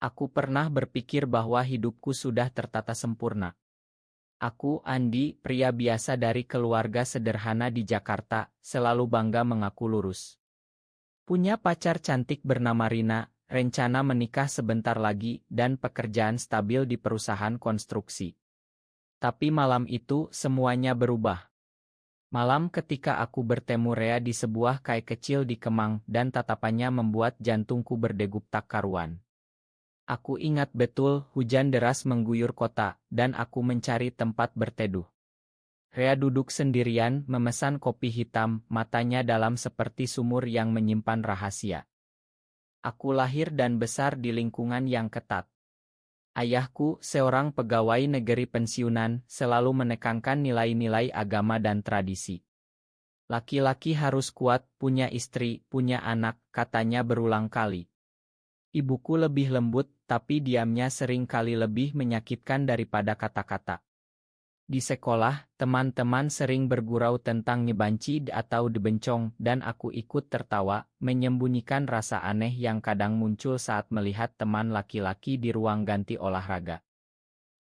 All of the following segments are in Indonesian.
Aku pernah berpikir bahwa hidupku sudah tertata sempurna. Aku, Andi, pria biasa dari keluarga sederhana di Jakarta, selalu bangga mengaku lurus. Punya pacar cantik bernama Rina, rencana menikah sebentar lagi, dan pekerjaan stabil di perusahaan konstruksi. Tapi malam itu semuanya berubah. Malam ketika aku bertemu Rea di sebuah kai kecil di Kemang dan tatapannya membuat jantungku berdegup tak karuan. Aku ingat betul hujan deras mengguyur kota, dan aku mencari tempat berteduh. Rea duduk sendirian memesan kopi hitam, matanya dalam seperti sumur yang menyimpan rahasia. Aku lahir dan besar di lingkungan yang ketat. Ayahku, seorang pegawai negeri pensiunan, selalu menekankan nilai-nilai agama dan tradisi. Laki-laki harus kuat, punya istri, punya anak, katanya berulang kali. Ibuku lebih lembut, tapi diamnya sering kali lebih menyakitkan daripada kata-kata. Di sekolah, teman-teman sering bergurau tentang nyebanci atau dibencong, dan aku ikut tertawa, menyembunyikan rasa aneh yang kadang muncul saat melihat teman laki-laki di ruang ganti olahraga.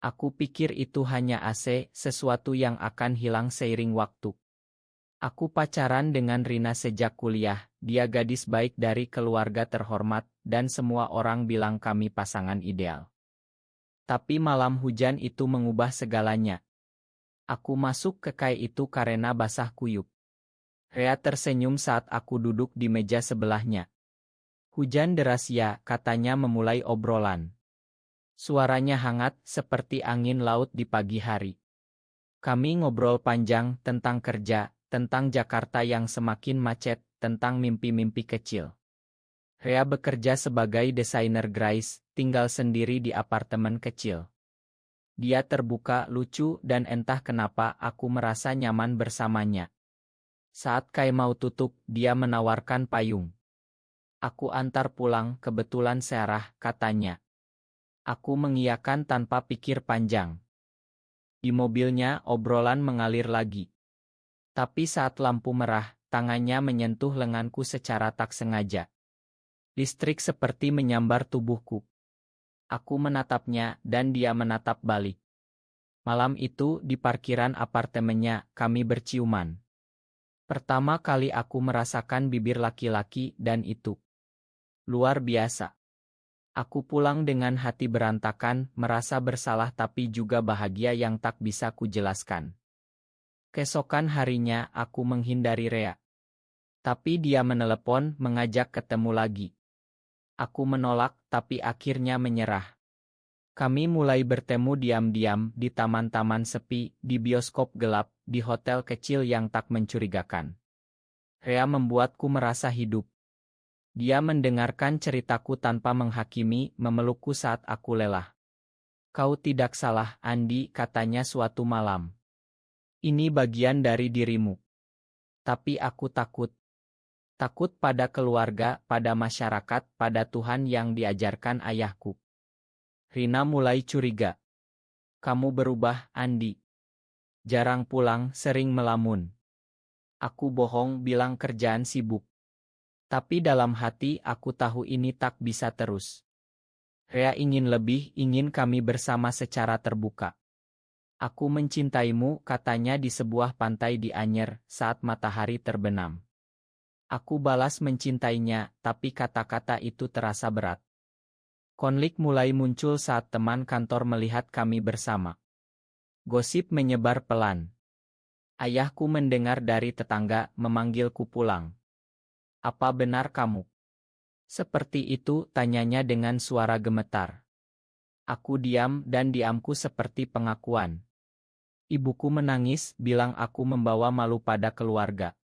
Aku pikir itu hanya AC, sesuatu yang akan hilang seiring waktu. Aku pacaran dengan Rina sejak kuliah, dia gadis baik dari keluarga terhormat, dan semua orang bilang kami pasangan ideal. Tapi malam hujan itu mengubah segalanya. Aku masuk ke kai itu karena basah kuyup. Rea tersenyum saat aku duduk di meja sebelahnya. Hujan deras ya, katanya memulai obrolan. Suaranya hangat seperti angin laut di pagi hari. Kami ngobrol panjang tentang kerja, tentang Jakarta yang semakin macet, tentang mimpi-mimpi kecil. Rea bekerja sebagai desainer grafis, tinggal sendiri di apartemen kecil. Dia terbuka, lucu, dan entah kenapa aku merasa nyaman bersamanya. Saat kai mau tutup, dia menawarkan payung. Aku antar pulang, kebetulan Sarah, katanya. Aku mengiyakan tanpa pikir panjang. Di mobilnya, obrolan mengalir lagi. Tapi saat lampu merah, tangannya menyentuh lenganku secara tak sengaja. Listrik seperti menyambar tubuhku. Aku menatapnya, dan dia menatap balik. Malam itu, di parkiran apartemennya, kami berciuman. Pertama kali aku merasakan bibir laki-laki, dan itu luar biasa. Aku pulang dengan hati berantakan, merasa bersalah tapi juga bahagia yang tak bisa kujelaskan. Keesokan harinya, aku menghindari Rea. Tapi dia menelepon, mengajak ketemu lagi. Aku menolak, tapi akhirnya menyerah. Kami mulai bertemu diam-diam, di taman-taman sepi, di bioskop gelap, di hotel kecil yang tak mencurigakan. Rea membuatku merasa hidup. Dia mendengarkan ceritaku tanpa menghakimi, memelukku saat aku lelah. Kau tidak salah, Andi, katanya suatu malam. Ini bagian dari dirimu. Tapi aku takut. Takut pada keluarga, pada masyarakat, pada Tuhan yang diajarkan ayahku. Rina mulai curiga. Kamu berubah, Andi. Jarang pulang, sering melamun. Aku bohong, bilang kerjaan sibuk. Tapi dalam hati aku tahu ini tak bisa terus. Rea ingin lebih, ingin kami bersama secara terbuka. Aku mencintaimu, katanya di sebuah pantai di Anyer, saat matahari terbenam. Aku balas mencintainya, tapi kata-kata itu terasa berat. Konflik mulai muncul saat teman kantor melihat kami bersama. Gosip menyebar pelan. Ayahku mendengar dari tetangga, memanggilku pulang. Apa benar kamu? Seperti itu, tanyanya dengan suara gemetar. Aku diam, dan diamku seperti pengakuan. Ibuku menangis, bilang aku membawa malu pada keluarga.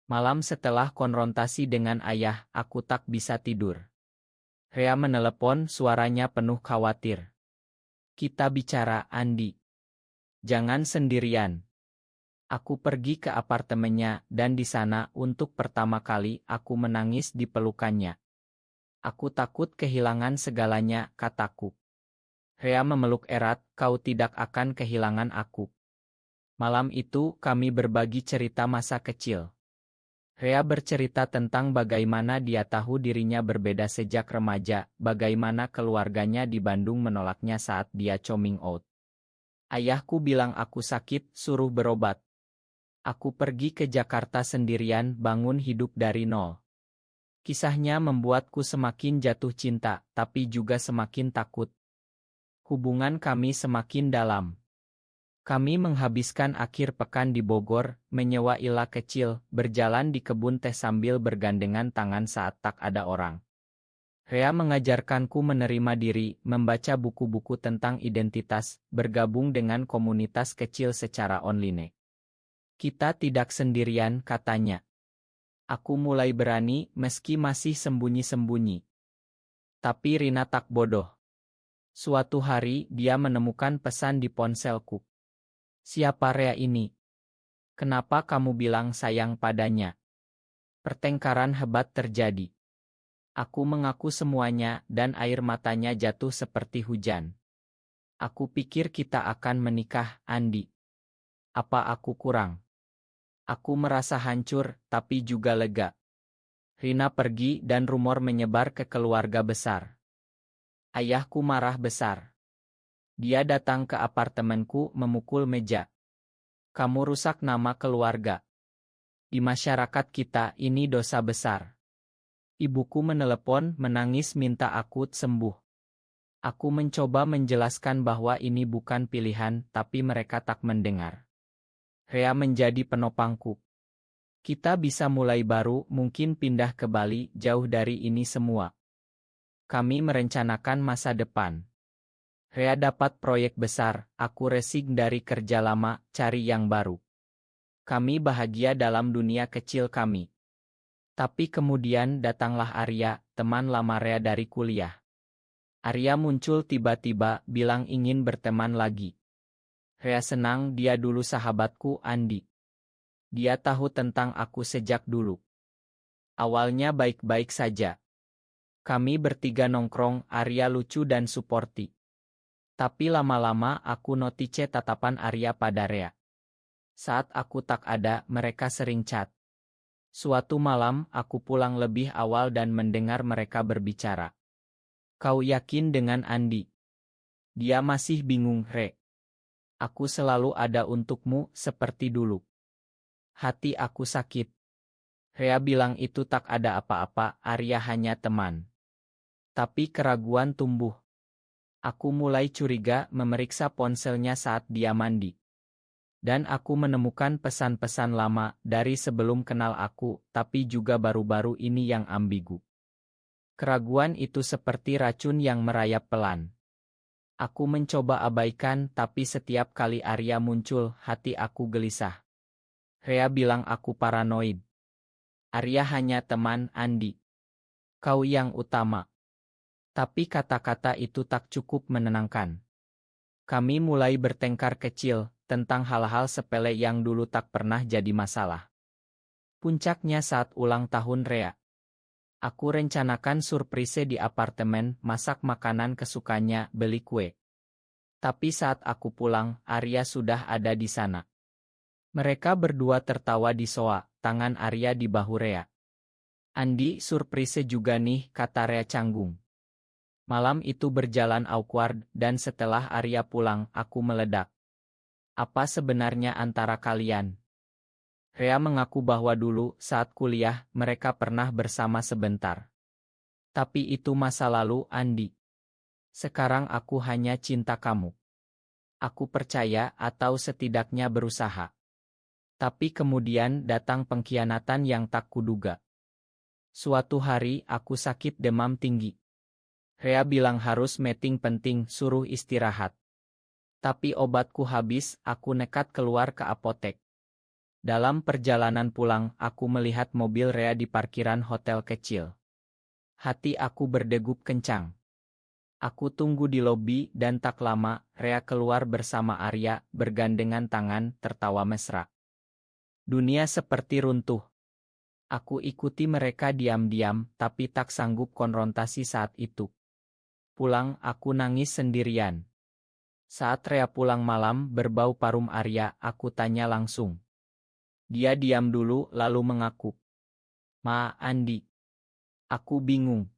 Malam setelah konfrontasi dengan ayah, aku tak bisa tidur. Rea menelepon, suaranya penuh khawatir. Kita bicara, Andi. Jangan sendirian. Aku pergi ke apartemennya, dan di sana, untuk pertama kali, aku menangis di pelukannya. Aku takut kehilangan segalanya, kataku. Rea memeluk erat, kau tidak akan kehilangan aku. Malam itu, kami berbagi cerita masa kecil. Rea bercerita tentang bagaimana dia tahu dirinya berbeda sejak remaja, bagaimana keluarganya di Bandung menolaknya saat dia coming out. Ayahku bilang aku sakit, suruh berobat. Aku pergi ke Jakarta sendirian, bangun hidup dari nol. Kisahnya membuatku semakin jatuh cinta, tapi juga semakin takut. Hubungan kami semakin dalam. Kami menghabiskan akhir pekan di Bogor, menyewa ila kecil, berjalan di kebun teh sambil bergandengan tangan saat tak ada orang. Rea mengajarkanku menerima diri, membaca buku-buku tentang identitas, bergabung dengan komunitas kecil secara online. Kita tidak sendirian, katanya. Aku mulai berani, meski masih sembunyi-sembunyi. Tapi Rina tak bodoh. Suatu hari, dia menemukan pesan di ponselku. Siapa Rea ini? Kenapa kamu bilang sayang padanya? Pertengkaran hebat terjadi. Aku mengaku semuanya, dan air matanya jatuh seperti hujan. Aku pikir kita akan menikah, Andi. Apa aku kurang? Aku merasa hancur, tapi juga lega. Rina pergi dan rumor menyebar ke keluarga besar. Ayahku marah besar. Dia datang ke apartemenku memukul meja. Kamu rusak nama keluarga. Di masyarakat kita ini dosa besar. Ibuku menelepon menangis minta aku sembuh. Aku mencoba menjelaskan bahwa ini bukan pilihan, tapi mereka tak mendengar. Rea menjadi penopangku. Kita bisa mulai baru, mungkin pindah ke Bali, jauh dari ini semua. Kami merencanakan masa depan. Rea dapat proyek besar, aku resign dari kerja lama, cari yang baru. Kami bahagia dalam dunia kecil kami. Tapi kemudian datanglah Arya, teman lama Rea dari kuliah. Arya muncul tiba-tiba, bilang ingin berteman lagi. Rea senang, dia dulu sahabatku, Andi. Dia tahu tentang aku sejak dulu. Awalnya baik-baik saja. Kami bertiga nongkrong, Arya lucu dan suporti. Tapi lama-lama aku notice tatapan Arya pada Rea. Saat aku tak ada, mereka sering chat. Suatu malam, aku pulang lebih awal dan mendengar mereka berbicara. Kau yakin dengan Andi? Dia masih bingung, Re. Aku selalu ada untukmu, seperti dulu. Hati aku sakit. Rea bilang itu tak ada apa-apa, Arya hanya teman. Tapi keraguan tumbuh. Aku mulai curiga, memeriksa ponselnya saat dia mandi. Dan aku menemukan pesan-pesan lama, dari sebelum kenal aku, tapi juga baru-baru ini yang ambigu. Keraguan itu seperti racun yang merayap pelan. Aku mencoba abaikan, tapi setiap kali Arya muncul, hati aku gelisah. Rea bilang aku paranoid. Arya hanya teman, Andi. Kau yang utama. Tapi kata-kata itu tak cukup menenangkan. Kami mulai bertengkar kecil, tentang hal-hal sepele yang dulu tak pernah jadi masalah. Puncaknya saat ulang tahun Rea. Aku rencanakan surprise di apartemen, masak makanan kesukanya, beli kue. Tapi saat aku pulang, Arya sudah ada di sana. Mereka berdua tertawa di soa, tangan Arya di bahu Rea. Andi, surprise juga nih, kata Rea canggung. Malam itu berjalan awkward, dan setelah Arya pulang, aku meledak. Apa sebenarnya antara kalian? Rea mengaku bahwa dulu, saat kuliah, mereka pernah bersama sebentar. Tapi itu masa lalu, Andi. Sekarang aku hanya cinta kamu. Aku percaya, atau setidaknya berusaha. Tapi kemudian datang pengkhianatan yang tak kuduga. Suatu hari, aku sakit demam tinggi. Rea bilang harus meeting penting, suruh istirahat. Tapi obatku habis, aku nekat keluar ke apotek. Dalam perjalanan pulang, aku melihat mobil Rea di parkiran hotel kecil. Hati aku berdegup kencang. Aku tunggu di lobi, dan tak lama, Rea keluar bersama Arya, bergandengan tangan, tertawa mesra. Dunia seperti runtuh. Aku ikuti mereka diam-diam, tapi tak sanggup konfrontasi saat itu. Pulang, aku nangis sendirian. Saat Rea pulang malam, berbau parum Arya, aku tanya langsung. Dia diam dulu, lalu mengaku. Ma, Andi. Aku bingung.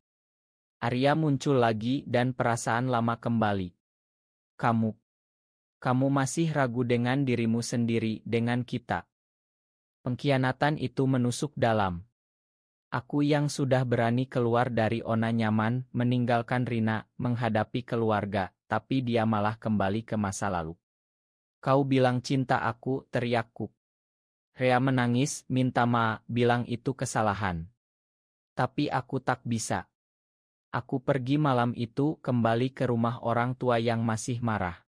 Arya muncul lagi dan perasaan lama kembali. Kamu. Kamu masih ragu dengan dirimu sendiri, dengan kita. Pengkhianatan itu menusuk dalam. Aku yang sudah berani keluar dari zona nyaman, meninggalkan Rina, menghadapi keluarga, tapi dia malah kembali ke masa lalu. Kau bilang cinta aku, teriakku. Rea menangis, minta maaf, bilang itu kesalahan. Tapi aku tak bisa. Aku pergi malam itu kembali ke rumah orang tua yang masih marah.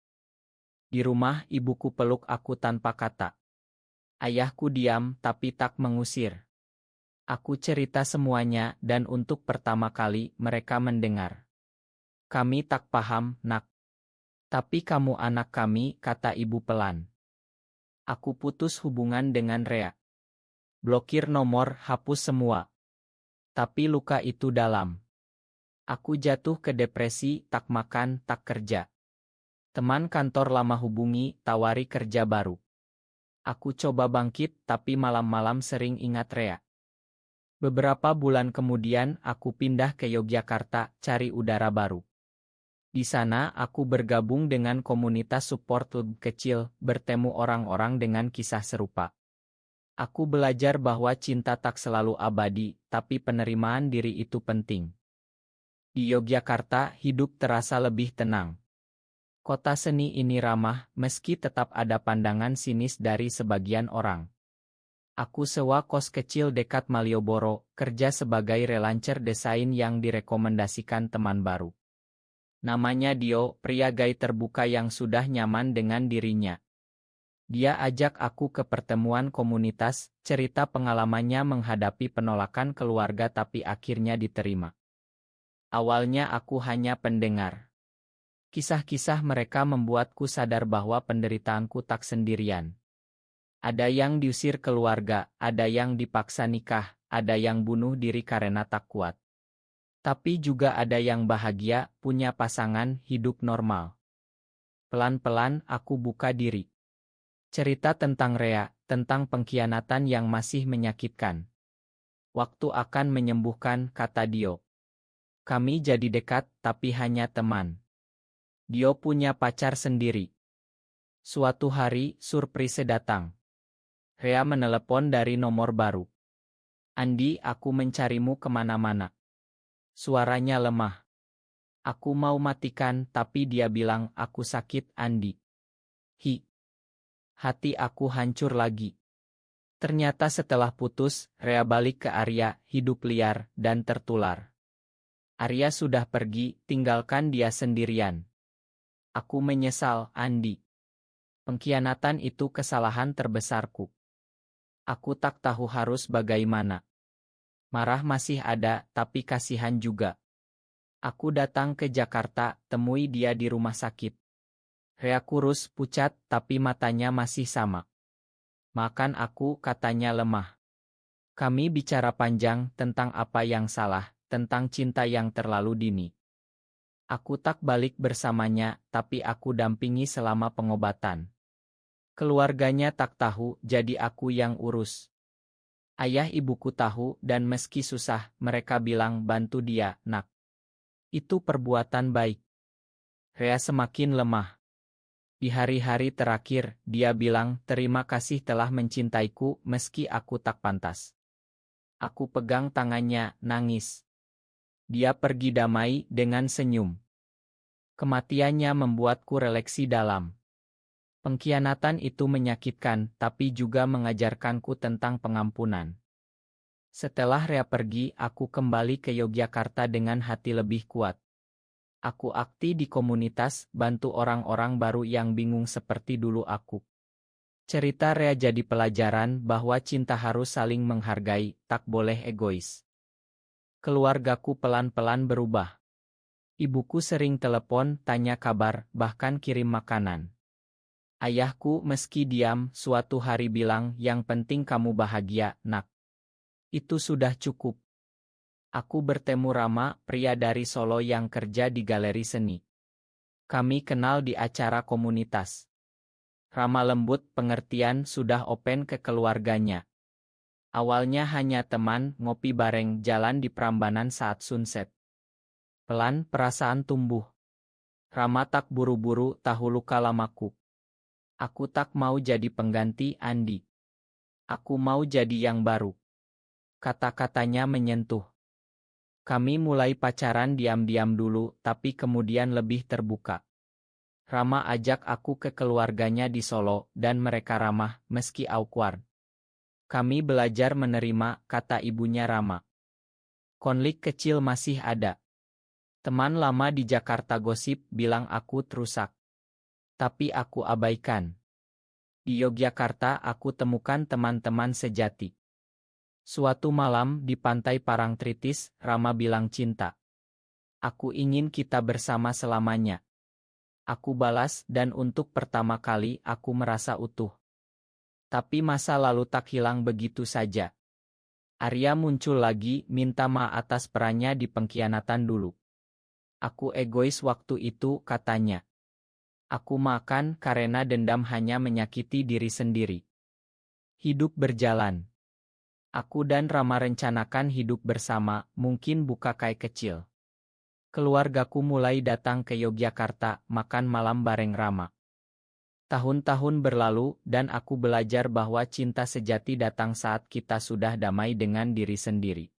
Di rumah ibuku peluk aku tanpa kata. Ayahku diam tapi tak mengusir. Aku cerita semuanya dan untuk pertama kali mereka mendengar. Kami tak paham, nak. Tapi kamu anak kami, kata ibu pelan. Aku putus hubungan dengan Rea. Blokir nomor, hapus semua. Tapi luka itu dalam. Aku jatuh ke depresi, tak makan, tak kerja. Teman kantor lama hubungi, tawari kerja baru. Aku coba bangkit, tapi malam-malam sering ingat Rea. Beberapa bulan kemudian, aku pindah ke Yogyakarta, cari udara baru. Di sana, aku bergabung dengan komunitas support lab kecil, bertemu orang-orang dengan kisah serupa. Aku belajar bahwa cinta tak selalu abadi, tapi penerimaan diri itu penting. Di Yogyakarta, hidup terasa lebih tenang. Kota seni ini ramah, meski tetap ada pandangan sinis dari sebagian orang. Aku sewa kos kecil dekat Malioboro, kerja sebagai relancer desain yang direkomendasikan teman baru. Namanya Dio, pria gay terbuka yang sudah nyaman dengan dirinya. Dia ajak aku ke pertemuan komunitas, cerita pengalamannya menghadapi penolakan keluarga tapi akhirnya diterima. Awalnya aku hanya pendengar. Kisah-kisah mereka membuatku sadar bahwa penderitaanku tak sendirian. Ada yang diusir keluarga, ada yang dipaksa nikah, ada yang bunuh diri karena tak kuat. Tapi juga ada yang bahagia, punya pasangan, hidup normal. Pelan-pelan aku buka diri. Cerita tentang Rea, tentang pengkhianatan yang masih menyakitkan. Waktu akan menyembuhkan, kata Dio. Kami jadi dekat, tapi hanya teman. Dio punya pacar sendiri. Suatu hari, surprise datang. Rea menelepon dari nomor baru. Andi, aku mencarimu kemana-mana. Suaranya lemah. Aku mau matikan, tapi dia bilang aku sakit, Andi. Hati aku hancur lagi. Ternyata setelah putus, Rea balik ke Arya, hidup liar, dan tertular. Arya sudah pergi, tinggalkan dia sendirian. Aku menyesal, Andi. Pengkhianatan itu kesalahan terbesarku. Aku tak tahu harus bagaimana. Marah masih ada, tapi kasihan juga. Aku datang ke Jakarta, temui dia di rumah sakit. Rea kurus, pucat, tapi matanya masih sama. Makan aku, katanya lemah. Kami bicara panjang tentang apa yang salah, tentang cinta yang terlalu dini. Aku tak balik bersamanya, tapi aku dampingi selama pengobatan. Keluarganya tak tahu, jadi aku yang urus. Ayah ibuku tahu, dan meski susah, mereka bilang bantu dia, nak. Itu perbuatan baik. Rea semakin lemah. Di hari-hari terakhir, dia bilang terima kasih telah mencintaiku meski aku tak pantas. Aku pegang tangannya, nangis. Dia pergi damai dengan senyum. Kematiannya membuatku refleksi dalam. Pengkhianatan itu menyakitkan, tapi juga mengajarkanku tentang pengampunan. Setelah Rea pergi, aku kembali ke Yogyakarta dengan hati lebih kuat. Aku aktif di komunitas, bantu orang-orang baru yang bingung seperti dulu aku. Cerita Rea jadi pelajaran bahwa cinta harus saling menghargai, tak boleh egois. Keluargaku pelan-pelan berubah. Ibuku sering telepon, tanya kabar, bahkan kirim makanan. Ayahku meski diam, suatu hari bilang, yang penting kamu bahagia, nak. Itu sudah cukup. Aku bertemu Rama, pria dari Solo yang kerja di galeri seni. Kami kenal di acara komunitas. Rama lembut, pengertian, sudah open ke keluarganya. Awalnya hanya teman, ngopi bareng jalan di Prambanan saat sunset. Pelan perasaan tumbuh. Rama tak buru-buru tahu luka lamaku. Aku tak mau jadi pengganti Andi. Aku mau jadi yang baru. Kata-katanya menyentuh. Kami mulai pacaran diam-diam dulu, tapi kemudian lebih terbuka. Rama ajak aku ke keluarganya di Solo, dan mereka ramah, meski awkward. Kami belajar menerima, kata ibunya Rama. Konflik kecil masih ada. Teman lama di Jakarta gosip bilang aku terusak. Tapi aku abaikan. Di Yogyakarta aku temukan teman-teman sejati. Suatu malam di pantai Parangtritis, Rama bilang cinta. Aku ingin kita bersama selamanya. Aku balas dan untuk pertama kali aku merasa utuh. Tapi masa lalu tak hilang begitu saja. Arya muncul lagi minta maaf atas perannya di pengkhianatan dulu. Aku egois waktu itu, katanya. Aku makan karena dendam hanya menyakiti diri sendiri. Hidup berjalan. Aku dan Rama rencanakan hidup bersama, mungkin buka kai kecil. Keluargaku mulai datang ke Yogyakarta, makan malam bareng Rama. Tahun-tahun berlalu, dan aku belajar bahwa cinta sejati datang saat kita sudah damai dengan diri sendiri.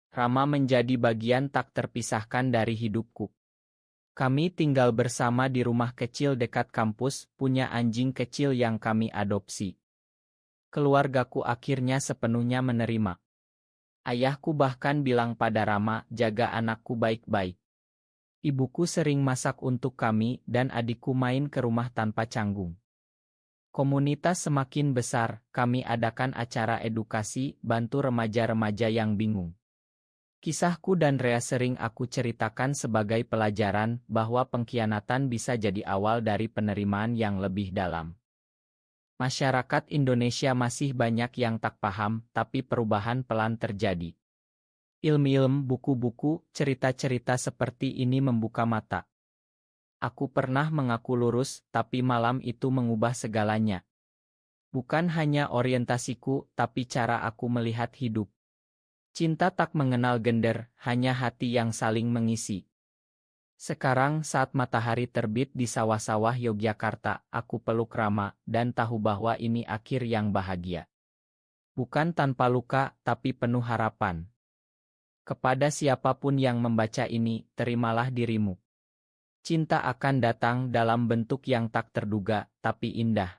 Rama menjadi bagian tak terpisahkan dari hidupku. Kami tinggal bersama di rumah kecil dekat kampus, punya anjing kecil yang kami adopsi. Keluargaku akhirnya sepenuhnya menerima. Ayahku bahkan bilang pada Rama, jaga anakku baik-baik. Ibuku sering masak untuk kami dan adikku main ke rumah tanpa canggung. Komunitas semakin besar, kami adakan acara edukasi, bantu remaja-remaja yang bingung. Kisahku dan Rea sering aku ceritakan sebagai pelajaran bahwa pengkhianatan bisa jadi awal dari penerimaan yang lebih dalam. Masyarakat Indonesia masih banyak yang tak paham, tapi perubahan pelan terjadi. Ilmu, buku-buku, cerita-cerita seperti ini membuka mata. Aku pernah mengaku lurus, tapi malam itu mengubah segalanya. Bukan hanya orientasiku, tapi cara aku melihat hidup. Cinta tak mengenal gender, hanya hati yang saling mengisi. Sekarang saat matahari terbit di sawah-sawah Yogyakarta, aku peluk Rama, dan tahu bahwa ini akhir yang bahagia. Bukan tanpa luka, tapi penuh harapan. Kepada siapapun yang membaca ini, terimalah dirimu. Cinta akan datang dalam bentuk yang tak terduga, tapi indah.